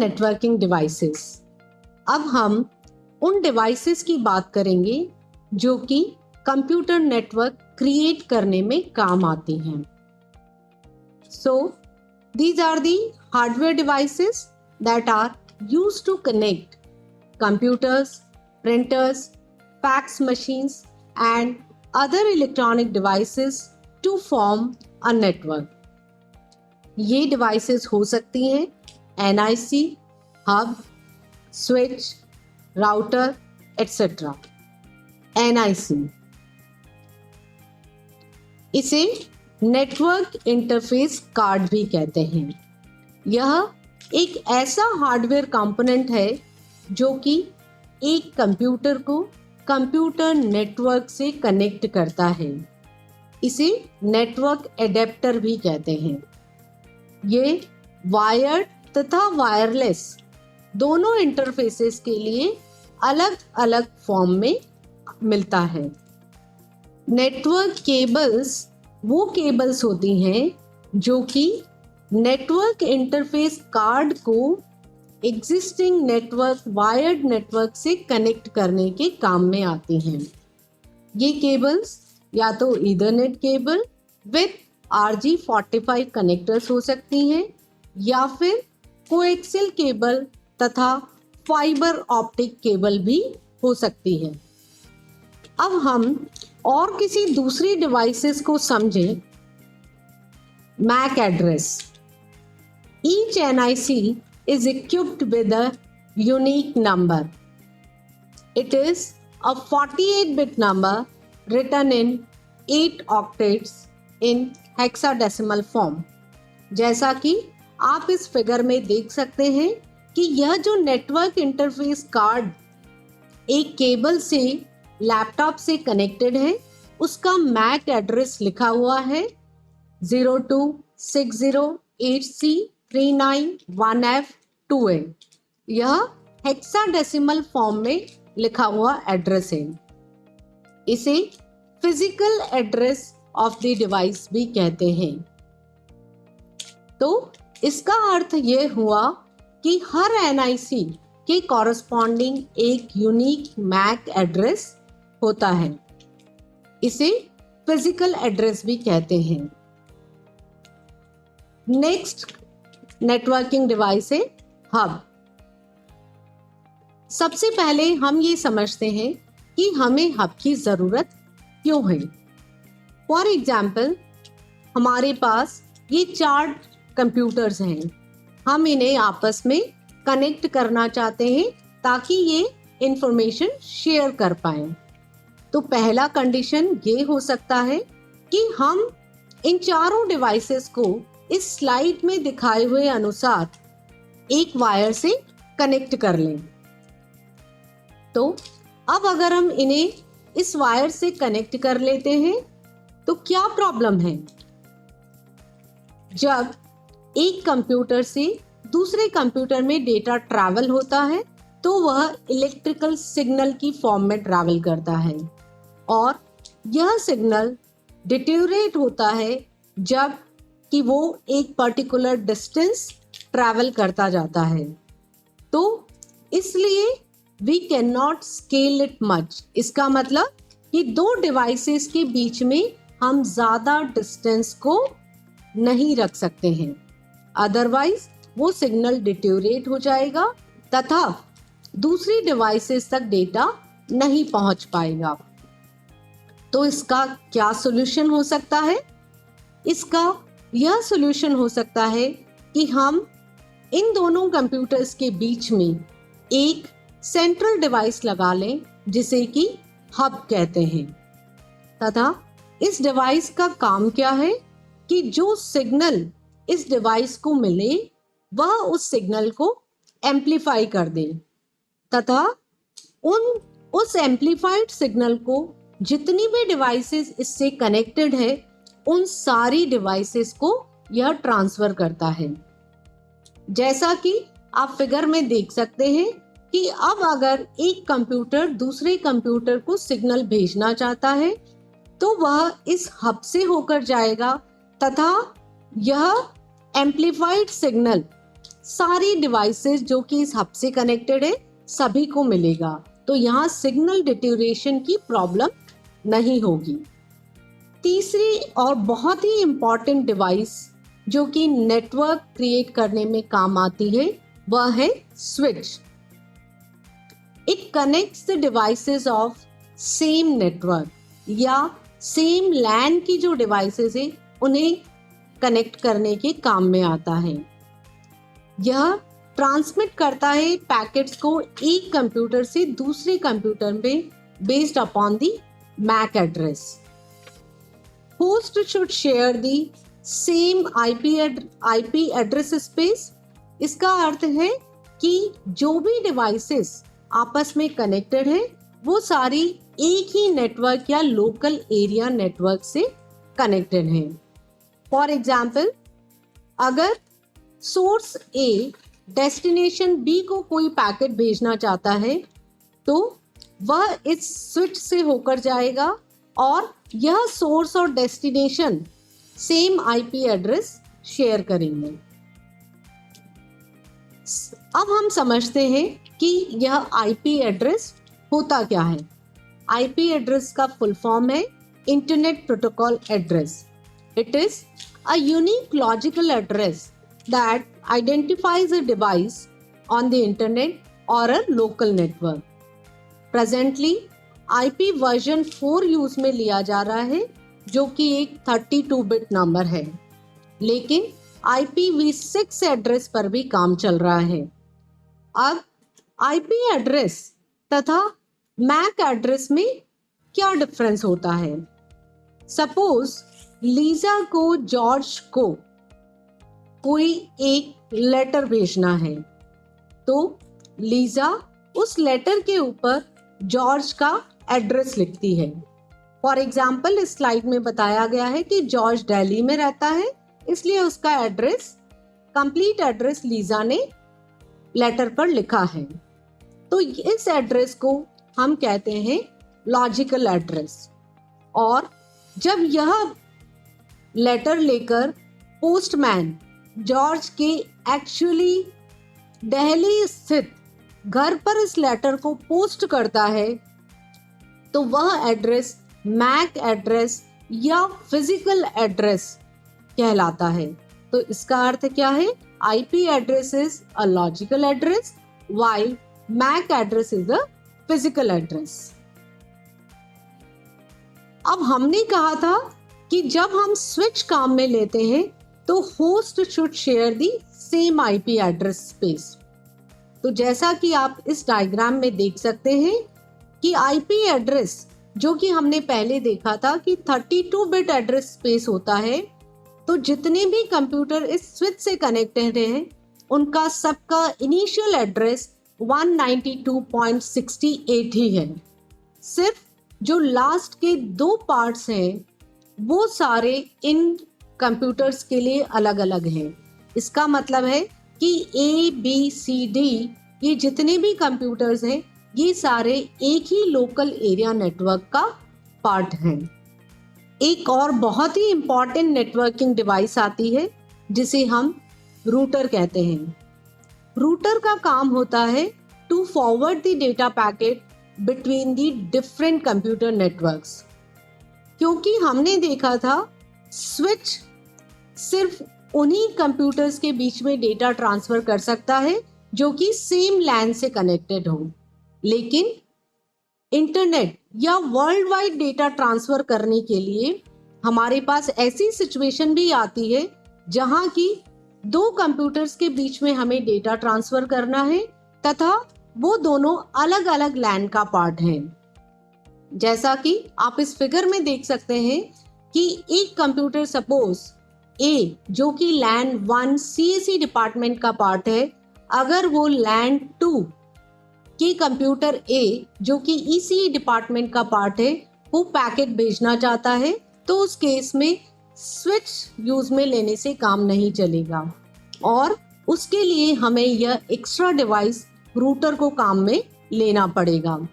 Networking devices. अब हम उन डिवाइसेस की बात करेंगे जो कि कंप्यूटर नेटवर्क क्रिएट करने में काम आती हैं। So, these are the hardware devices that are used to connect computers, printers, fax machines, and other electronic devices to form a network. ये devices हो सकती हैं NIC, hub, switch, router, etc. NIC इसे नेटवर्क इंटरफेस कार्ड भी कहते हैं। यह एक ऐसा हार्डवेयर कंपोनेंट है जो कि एक कंप्यूटर को कंप्यूटर नेटवर्क से कनेक्ट करता है। इसे नेटवर्क एडेप्टर भी कहते हैं। ये वायर्ड तथा वायरलेस दोनों इंटरफेसेस के लिए अलग अलग फॉर्म में मिलता है। नेटवर्क केबल्स वो केबल्स होती हैं जो कि नेटवर्क इंटरफेस कार्ड को एग्जिस्टिंग नेटवर्क वायर्ड नेटवर्क से कनेक्ट करने के काम में आती हैं। ये केबल्स या तो Ethernet cable with RJ45 connectors हो सकती हैं या फिर कोएक्सियल केबल तथा फाइबर ऑप्टिक केबल भी हो सकती है। अब हम और किसी दूसरी डिवाइसेस को समझें। MAC address. Each NIC is equipped with a unique number. It is a 48-bit number written in 8 octets in hexadecimal form. जैसा कि आप इस फिगर में देख सकते हैं कि यह जो नेटवर्क इंटरफेस कार्ड एक केबल से लैपटॉप से कनेक्टेड है उसका MAC एड्रेस लिखा हुआ है 0260803911F2A। यह हेक्साडेसिमल फॉर्म में लिखा हुआ एड्रेस है। इसे physical address of the device भी कहते हैं। तो इसका अर्थ ये हुआ कि हर NIC के कॉरस्पॉन्डिंग एक यूनिक MAC एड्रेस होता है। इसे फिजिकल एड्रेस भी कहते हैं। नेक्स्ट नेटवर्किंग डिवाइस है हब। सबसे पहले हम ये समझते हैं कि हमें हब की जरूरत क्यों है। फॉर एग्जाम्पल, हमारे पास ये 4 कंप्यूटर्स हैं। हम इन्हें आपस में कनेक्ट करना चाहते हैं ताकि ये इंफॉर्मेशन शेयर कर पाएं। तो पहला कंडीशन ये हो सकता है कि हम इन चारों डिवाइसेस को इस स्लाइड में दिखाए हुए अनुसार एक वायर से कनेक्ट कर लें। तो अब अगर हम इन्हें इस वायर से कनेक्ट कर लेते हैं तो क्या प्रॉब्लम है? जब एक कंप्यूटर से दूसरे कंप्यूटर में डेटा ट्रैवल होता है तो वह इलेक्ट्रिकल सिग्नल की फॉर्म में ट्रैवल करता है और यह सिग्नल डिटेरियोरेट होता है जब कि वो एक पर्टिकुलर डिस्टेंस ट्रैवल करता जाता है। तो इसलिए we can not scale it much. इसका मतलब कि 2 डिवाइसेस के बीच में हम ज़्यादा डिस्टेंस को नहीं रख सकते हैं, अदरवाइज वो सिग्नल डिटेरियोरेट हो जाएगा तथा दूसरी डिवाइसेस तक डेटा नहीं पहुंच पाएगा। तो इसका क्या सॉल्यूशन हो सकता है? इसका यह सॉल्यूशन हो सकता है कि हम इन दोनों कंप्यूटर्स के बीच में एक सेंट्रल डिवाइस लगा लें जिसे कि हब कहते हैं तथा इस डिवाइस का काम क्या है कि जो सिग्नल इस डिवाइस को मिले वह उस सिग्नल को एम्पलीफाई कर दे तथा उस एम्पलीफाइड सिग्नल को जितनी भी डिवाइसेस इससे कनेक्टेड है उन सारी डिवाइसेस को यह ट्रांसफर करता है। जैसा कि आप फिगर में देख सकते हैं कि अब अगर एक कंप्यूटर दूसरे कंप्यूटर को सिग्नल भेजना चाहता है तो वह इस हब से होकर जाएगा तथा यह एम्पलीफाइड सिग्नल सारी डिवाइसेस जो कि इस हब से कनेक्टेड है सभी को मिलेगा, तो यहाँ सिग्नल डिटेरियोरेशन की प्रॉब्लम नहीं होगी। तीसरी और बहुत ही इम्पॉर्टेंट डिवाइस जो कि नेटवर्क क्रिएट करने में काम आती है वह है switch. It connects the devices of same network या सेम लैन की जो डिवाइसेस है उन्हें कनेक्ट करने के काम में आता है। यह ट्रांसमिट करता है पैकेट्स को एक कंप्यूटर से दूसरे कंप्यूटर में based upon the MAC address. Host should share the same IP address space. इसका अर्थ है कि जो भी डिवाइसेस आपस में कनेक्टेड है वो सारी एक ही नेटवर्क या लोकल एरिया नेटवर्क से कनेक्टेड हैं। फॉर एग्जाम्पल, अगर सोर्स ए डेस्टिनेशन बी को कोई पैकेट भेजना चाहता है तो वह इस स्विच से होकर जाएगा और यह सोर्स और destination same IP address share करेंगे। अब हम समझते हैं कि यह आईपी एड्रेस होता क्या है। आईपी एड्रेस का फुल फॉर्म है internet protocol address. It is a unique logical address that identifies a device on the internet or a local network. Presently, IP version 4 use में लिया जा रहा है जो कि एक 32-बिट नंबर है, लेकिन IPv6 एड्रेस पर भी काम चल रहा है। अब IP एड्रेस तथा मैक एड्रेस में क्या डिफरेंस होता है? सपोज लीजा को जॉर्ज को कोई एक लेटर भेजना है तो लीजा उस लेटर के ऊपर जॉर्ज का एड्रेस लिखती है। फॉर एग्जाम्पल, इस स्लाइड में बताया गया है कि जॉर्ज दिल्ली में रहता है, इसलिए उसका एड्रेस, कंप्लीट एड्रेस लीजा ने लेटर पर लिखा है। तो इस एड्रेस को हम कहते हैं लॉजिकल एड्रेस। और जब यह लेटर लेकर पोस्टमैन जॉर्ज के एक्चुअली दिल्ली स्थित घर पर इस लेटर को पोस्ट करता है तो वह एड्रेस मैक एड्रेस या फिजिकल एड्रेस कहलाता है। तो इसका अर्थ क्या है? IP address is a logical address while MAC address is a physical address. अब हमने कहा था कि जब हम स्विच काम में लेते हैं तो host should share the same IP address space. तो जैसा कि आप इस डायग्राम में देख सकते हैं कि आईपी एड्रेस जो कि हमने पहले देखा था कि 32-बिट एड्रेस स्पेस होता है, तो जितने भी कंप्यूटर इस स्विच से कनेक्टेड हैं उनका सबका इनिशियल एड्रेस 192.68 ही है। सिर्फ जो लास्ट के 2 पार्ट्स हैं वो सारे इन कंप्यूटर्स के लिए अलग अलग हैं। इसका मतलब है कि A, B, C, D ये जितने भी कंप्यूटर्स हैं ये सारे एक ही लोकल एरिया नेटवर्क का पार्ट हैं। एक और बहुत ही इम्पॉर्टेंट नेटवर्किंग डिवाइस आती है जिसे हम रूटर कहते हैं। रूटर का काम होता है to forward the data packet between the different computer networks. क्योंकि हमने देखा था स्विच सिर्फ उन्हीं कंप्यूटर्स के बीच में डेटा ट्रांसफर कर सकता है जो कि सेम लैन से कनेक्टेड हो, लेकिन इंटरनेट या वर्ल्ड वाइड डेटा ट्रांसफर करने के लिए हमारे पास ऐसी सिचुएशन भी आती है जहां की 2 कंप्यूटर्स के बीच में हमें डेटा ट्रांसफर करना है तथा वो दोनों अलग अलग लैन का पार्ट हैं। जैसा कि आप इस फिगर में देख सकते हैं कि एक कंप्यूटर सपोज ए जो कि लैन 1 CAC डिपार्टमेंट का पार्ट है, अगर वो लैन 2 के कंप्यूटर ए जो कि ECE डिपार्टमेंट का पार्ट है वो पैकेट भेजना चाहता है तो उस केस में स्विच यूज में लेने से काम नहीं चलेगा और उसके लिए हमें यह एक्स्ट्रा डिवाइस रूटर को काम में लेना पड़ेगा।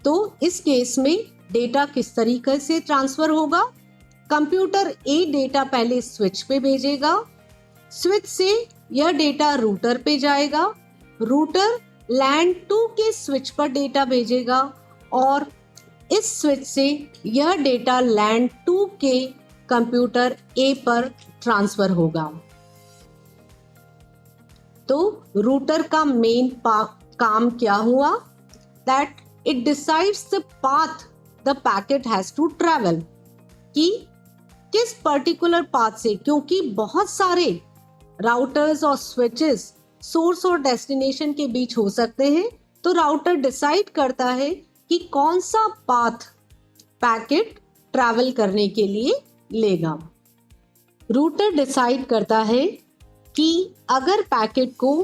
तो इस केस में डेटा किस तरीके से ट्रांसफर होगा? कंप्यूटर ए डेटा पहले स्विच पे भेजेगा, स्विच से यह डेटा रूटर पे जाएगा, रूटर लैन 2 के स्विच पर डेटा भेजेगा और इस स्विच से यह डेटा लैन 2 के कंप्यूटर ए पर ट्रांसफर होगा। तो रूटर का मेन काम क्या हुआ? That it decides the path the packet has to travel, कि किस पर्टिकुलर पाथ से, क्योंकि बहुत सारे राउटर्स और स्विचेस सोर्स और डेस्टिनेशन के बीच हो सकते हैं, तो राउटर डिसाइड करता है कि कौन सा पाथ पैकेट ट्रैवल करने के लिए लेगा। रूटर डिसाइड करता है कि अगर पैकेट को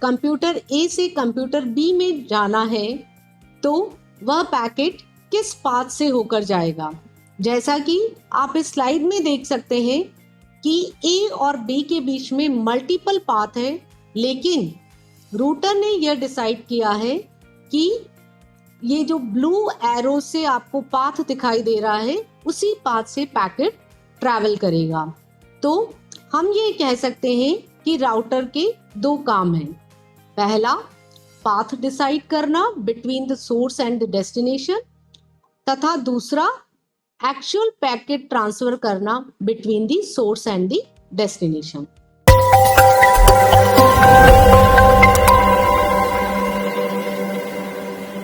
कंप्यूटर ए से कंप्यूटर बी में जाना है तो वह पैकेट किस पाथ से होकर जाएगा। जैसा कि आप इस स्लाइड में देख सकते हैं कि ए और बी के बीच में मल्टीपल पाथ है, लेकिन रूटर ने यह डिसाइड किया है कि ये जो ब्लू एरो से आपको पाथ दिखाई दे रहा है उसी पाथ से पैकेट ट्रैवल करेगा। तो हम ये कह सकते हैं कि राउटर के दो काम हैं। पहला, पाथ डिसाइड करना between the source and the destination, तथा दूसरा, एक्चुअल पैकेट ट्रांसफर करना between the source and the destination.